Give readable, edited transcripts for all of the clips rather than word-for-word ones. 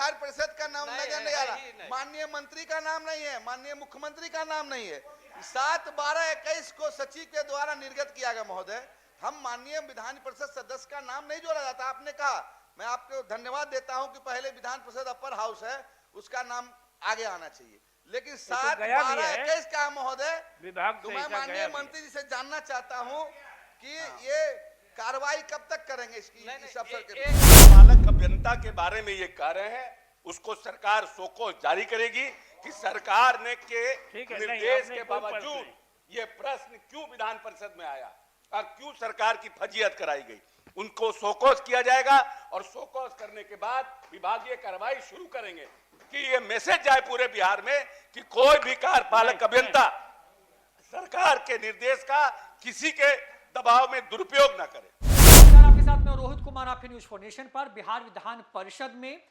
विधान परिषद का नाम नजर नहीं आ रहा, माननीय मंत्री का नाम नहीं है, माननीय मुख्यमंत्री का नाम नहीं है। 7/12/21 को सचिव के द्वारा निर्गत किया गया महोदय। हम माननीय विधान परिषद सदस्य का नाम नहीं जोड़ा जाता। आपने कहा, मैं आपको धन्यवाद देता हूं कि पहले विधान परिषद अपर हाउस है उसका नाम आगे आना चाहिए, लेकिन 7/12/21 का महोदय विभाग। तो मैं माननीय मंत्री जी से जानना चाहता हूं कि ये कार्रवाई कब तक करेंगे इस अवसर के पालक अभियंता के बारे में ये कह रहे हैं, उसको सरकार शोकॉज जारी करेगी कि सरकार ने के निर्देश के बावजूद ये प्रश्न क्यों विधान परिषद में आया और क्यों सरकार की फजीहत कराई गई। उनको शोकॉज किया जाएगा और शोकॉज करने के बाद विभागीय कार्रवाई शुरू करेंगे कि ये मैसेज जाए पूरे बिहार में कि कोई भी कार्यपालक अभियंता सरकार के निर्देश का किसी के दबाव में दुरुपयोग न करे। आपके साथ में रोहित कुमार, आपके न्यूज फॉर नेशन पर। बिहार विधान परिषद में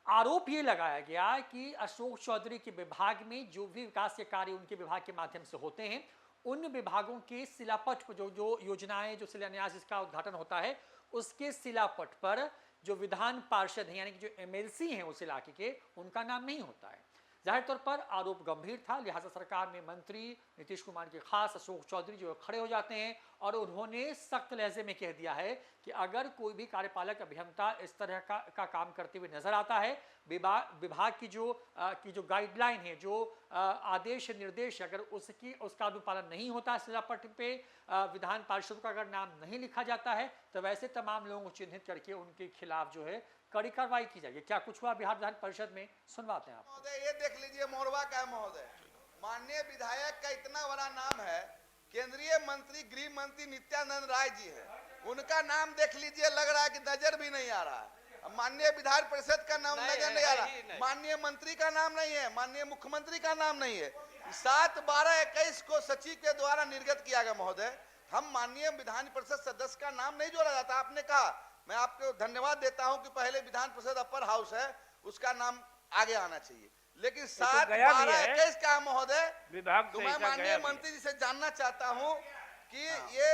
आरोप ये लगाया गया कि अशोक चौधरी के विभाग में जो भी विकास के कार्य उनके विभाग के माध्यम से होते हैं, उन विभागों के शिलापट पर जो योजनाएं, जो शिलान्यास जिसका उद्घाटन होता है, उसके शिलापट पर जो विधान पार्षद हैं यानी कि जो एमएलसी हैं उस इलाके के, उनका नाम नहीं होता है। जाहिर तौर पर आरोप गंभीर था, लिहाजा सरकार में मंत्री नीतीश कुमार के खास अशोक चौधरी जो खड़े हो जाते हैं और उन्होंने सख्त लहजे में कह दिया है कि अगर कोई भी कार्यपालक अभियंता इस तरह का काम करते हुए नजर आता है, विभाग की जो गाइडलाइन है, जो आदेश निर्देश, अगर उसका अनुपालन नहीं होता, शिलापट पे विधान पार्षद का अगर नाम नहीं लिखा जाता है, तो वैसे तमाम लोगों को चिन्हित करके उनके खिलाफ जो है कड़ी कार्रवाई की जाएगी। क्या कुछ हुआ बिहार विधान परिषद में, सुनवाते हैं आप। महोदय ये देख लीजिए, मोरवा का है महोदय, माननीय विधायक का इतना बड़ा नाम है, केंद्रीय मंत्री गृह मंत्री नित्यानंद राय जी है, उनका नाम देख लीजिए, लग रहा है कि नजर भी नहीं आ रहा है। माननीय विधान परिषद का नाम नजर नहीं आ रहा, माननीय मंत्री का नाम नहीं है, माननीय मुख्यमंत्री का नाम नहीं है। 7/12/21 को सचिव के द्वारा निर्गत किया गया महोदय। हम माननीय विधान परिषद सदस्य का नाम नहीं जोड़ा जाता। आपने कहा, मैं आपको धन्यवाद देता हूं कि पहले विधान परिषद अपर हाउस है उसका नाम आगे आना चाहिए, लेकिन 7/12/21 का महोदय विभाग। तो मैं माननीय मंत्री जी से जानना चाहता हूं कि ये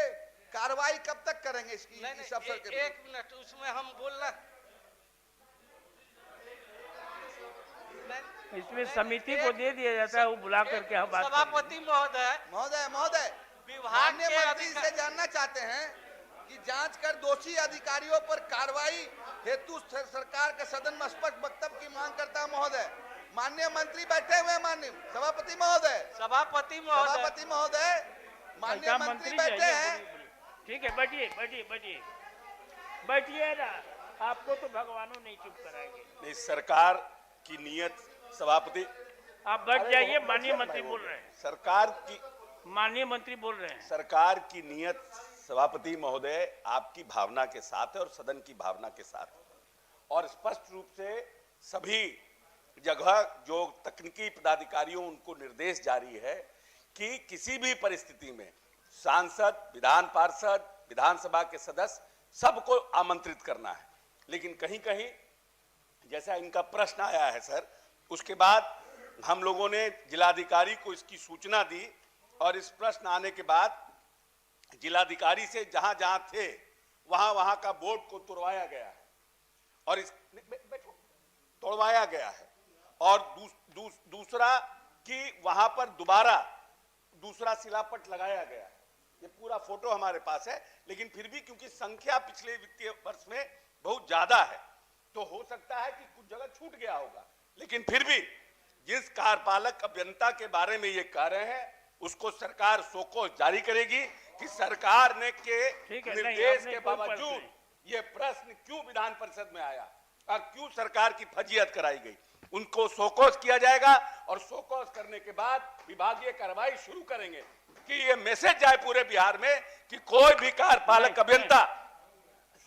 कार्रवाई कब तक करेंगे इस अवसर के। एक मिनट, उसमें हम बोलना, इसमें समिति को दे दिया जाता है, वो बुला करके हम बात। सभापति महोदय विभाग के मंत्री से जानना चाहते हैं कि जांच कर दोषी अधिकारियों पर कार्रवाई हेतु सरकार के सदन में स्पष्ट वक्तव्य की मांग करता है महोदय। माननीय मंत्री बैठे हुए, माननीय सभापति महोदय, माननीय मंत्री बैठे हैं। ठीक है, बैठिए ना, आपको तो भगवानों नहीं चुप कराएंगे। नहीं, सरकार की नीयत, सभापति आप बैठ जाइए, माननीय मंत्री बोल रहे हैं। माननीय मंत्री बोल रहे हैं। सरकार की नीयत सभापति महोदय आपकी भावना के साथ है और सदन की भावना के साथ, और स्पष्ट रूप से सभी जगह जो तकनीकी पदाधिकारियों उनको निर्देश जारी है कि किसी भी परिस्थिति में सांसद, विधान पार्षद, विधानसभा के सदस्य सबको आमंत्रित करना है। लेकिन कहीं कहीं जैसा इनका प्रश्न आया है सर, उसके बाद हम लोगों ने जिलाधिकारी को इसकी सूचना दी और इस प्रश्न आने के बाद जिलाधिकारी से जहां जहां थे वहां का बोर्ड को तोड़वाया गया है और तोड़वाया गया है, और दूसरा कि वहां पर दोबारा दूसरा शिलापट लगाया गया है। ये पूरा फोटो हमारे पास है, लेकिन फिर भी क्योंकि संख्या पिछले वित्तीय वर्ष में बहुत ज्यादा है, तो हो सकता है कि कुछ जगह छूट गया होगा। लेकिन फिर भी जिस कार्यपालक अभियंता के बारे में ये कह रहे हैं, उसको सरकार शोकॉज जारी करेगी कि सरकार ने के निर्देश के बावजूद ये प्रश्न क्यों विधान परिषद में आया और क्यों सरकार की फजीहत कराई गई। उनको शोकॉज किया जाएगा और शोकॉज करने के बाद विभागीय कार्रवाई शुरू करेंगे कि ये मैसेज जाए पूरे बिहार में कि कोई भी कार्यपालक अभियंता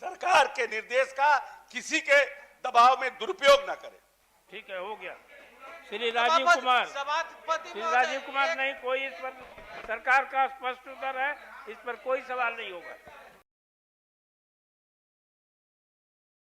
सरकार के निर्देश का किसी के दबाव में दुरुपयोग न करे। ठीक है, हो गया। श्री राजीव कुमार नहीं, कोई इस पर सरकार का स्पष्ट उत्तर है, इस पर कोई सवाल नहीं होगा।